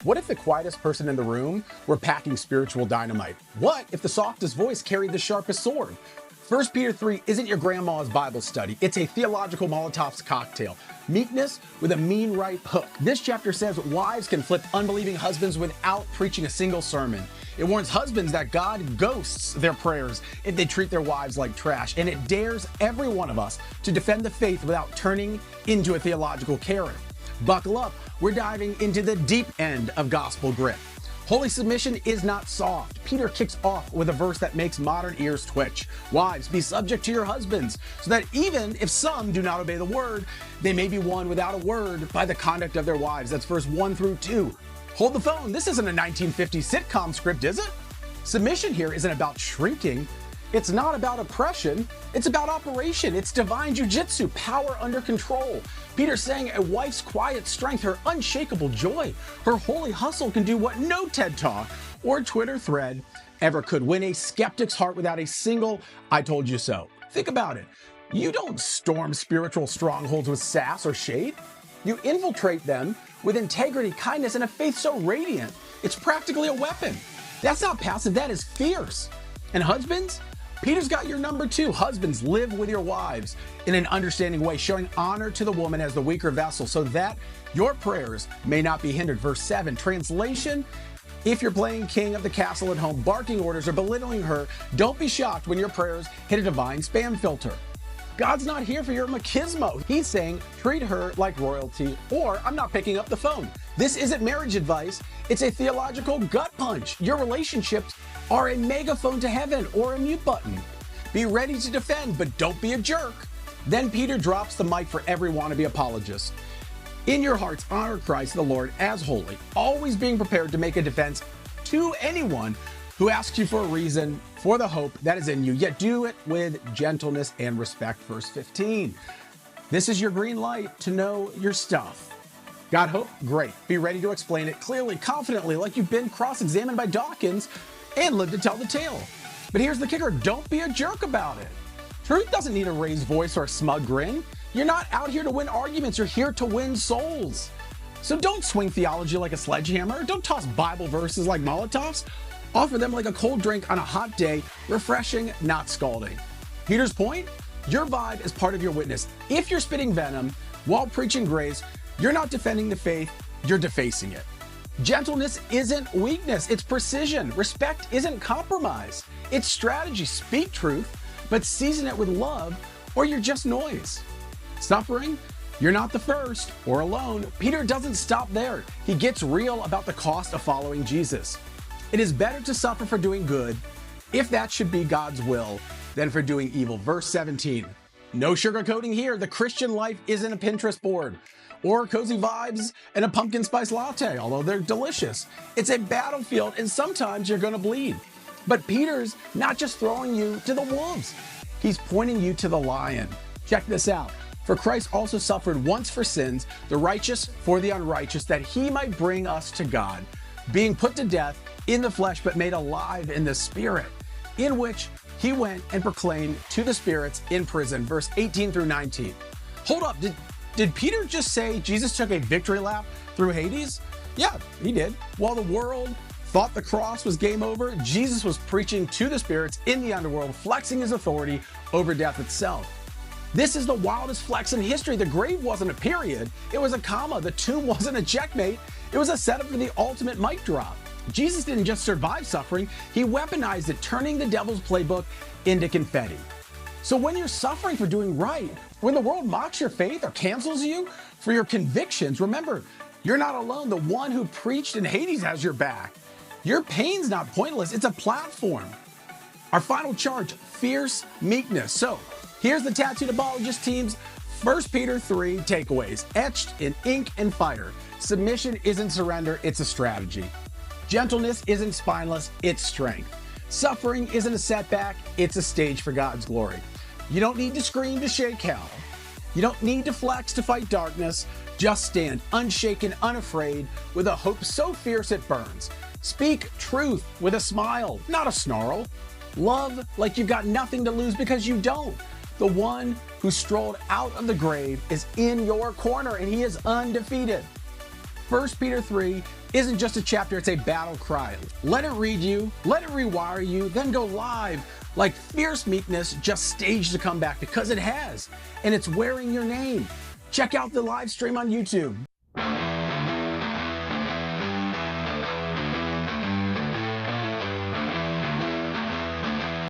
What if the quietest person in the room were packing spiritual dynamite? What if the softest voice carried the sharpest sword? 1 Peter 3 isn't your grandma's Bible study. It's a theological Molotov's cocktail. Meekness with a mean right hook. This chapter says wives can flip unbelieving husbands without preaching a single sermon. It warns husbands that God ghosts their prayers if they treat their wives like trash. And it dares every one of us to defend the faith without turning into a theological Karen. Buckle up. We're diving into the deep end of gospel grit. Holy submission is not soft. Peter kicks off with a verse that makes modern ears twitch. Wives, be subject to your husbands, so that even if some do not obey the word, they may be won without a word by the conduct of their wives. That's verse 1 through 2. Hold the phone. This isn't a 1950s sitcom script, is it? Submission here isn't about shrinking. It's not about oppression. It's about operation. It's divine jujitsu, power under control. Peter's saying a wife's quiet strength, her unshakable joy, her holy hustle can do what no TED Talk or Twitter thread ever could. Win a skeptic's heart without a single "I told you so." Think about it. You don't storm spiritual strongholds with sass or shade. You infiltrate them with integrity, kindness, and a faith so radiant, it's practically a weapon. That's not passive, that is fierce. And husbands, Peter's got your number too. Husbands, live with your wives in an understanding way, showing honor to the woman as the weaker vessel so that your prayers may not be hindered. Verse 7, translation, if you're playing king of the castle at home, barking orders or belittling her, don't be shocked when your prayers hit a divine spam filter. God's not here for your machismo. He's saying, treat her like royalty, or I'm not picking up the phone. This isn't marriage advice. It's a theological gut punch. Your relationships are a megaphone to heaven or a mute button. Be ready to defend, but don't be a jerk. Then Peter drops the mic for every wannabe apologist. In your hearts, honor Christ the Lord as holy, always being prepared to make a defense to anyone who asks you for a reason for the hope that is in you, yet do it with gentleness and respect. Verse 15. This is your green light to know your stuff. Got hope? Great. Be ready to explain it clearly, confidently, like you've been cross-examined by Dawkins and live to tell the tale. But here's the kicker. Don't be a jerk about it. Truth doesn't need a raised voice or a smug grin. You're not out here to win arguments. You're here to win souls. So don't swing theology like a sledgehammer. Don't toss Bible verses like Molotovs. Offer them like a cold drink on a hot day, refreshing, not scalding. Peter's point? Your vibe is part of your witness. If you're spitting venom while preaching grace, you're not defending the faith, you're defacing it. Gentleness isn't weakness, it's precision. Respect isn't compromise, it's strategy. Speak truth, but season it with love, or you're just noise. Suffering? You're not the first or alone. Peter doesn't stop there. He gets real about the cost of following Jesus. It is better to suffer for doing good, if that should be God's will, than for doing evil. Verse 17, no sugarcoating here. The Christian life isn't a Pinterest board or cozy vibes and a pumpkin spice latte, although they're delicious. It's a battlefield, and sometimes you're gonna bleed. But Peter's not just throwing you to the wolves. He's pointing you to the lion. Check this out. For Christ also suffered once for sins, the righteous for the unrighteous, that he might bring us to God, being put to death in the flesh, but made alive in the spirit, in which he went and proclaimed to the spirits in prison. Verse 18 through 19. Hold up, did Peter just say Jesus took a victory lap through Hades? Yeah, he did. While the world thought the cross was game over, Jesus was preaching to the spirits in the underworld, flexing his authority over death itself. This is the wildest flex in history. The grave wasn't a period, it was a comma. The tomb wasn't a checkmate, it was a setup for the ultimate mic drop. Jesus didn't just survive suffering, he weaponized it, turning the devil's playbook into confetti. So when you're suffering for doing right, when the world mocks your faith or cancels you for your convictions, remember, you're not alone. The one who preached in Hades has your back. Your pain's not pointless, it's a platform. Our final charge, fierce meekness. So here's the Tattooed Apologist team's 1 Peter 3 takeaways, etched in ink and fire. Submission isn't surrender, it's a strategy. Gentleness isn't spineless, it's strength. Suffering isn't a setback, it's a stage for God's glory. You don't need to scream to shake hell. You don't need to flex to fight darkness. Just stand unshaken, unafraid, with a hope so fierce it burns. Speak truth with a smile, not a snarl. Love like you've got nothing to lose because you don't. The one who strolled out of the grave is in your corner and he is undefeated. 1 Peter 3 isn't just a chapter, it's a battle cry. Let it read you, let it rewire you, then go live like fierce meekness just staged a comeback, because it has, and it's wearing your name. Check out the live stream on YouTube.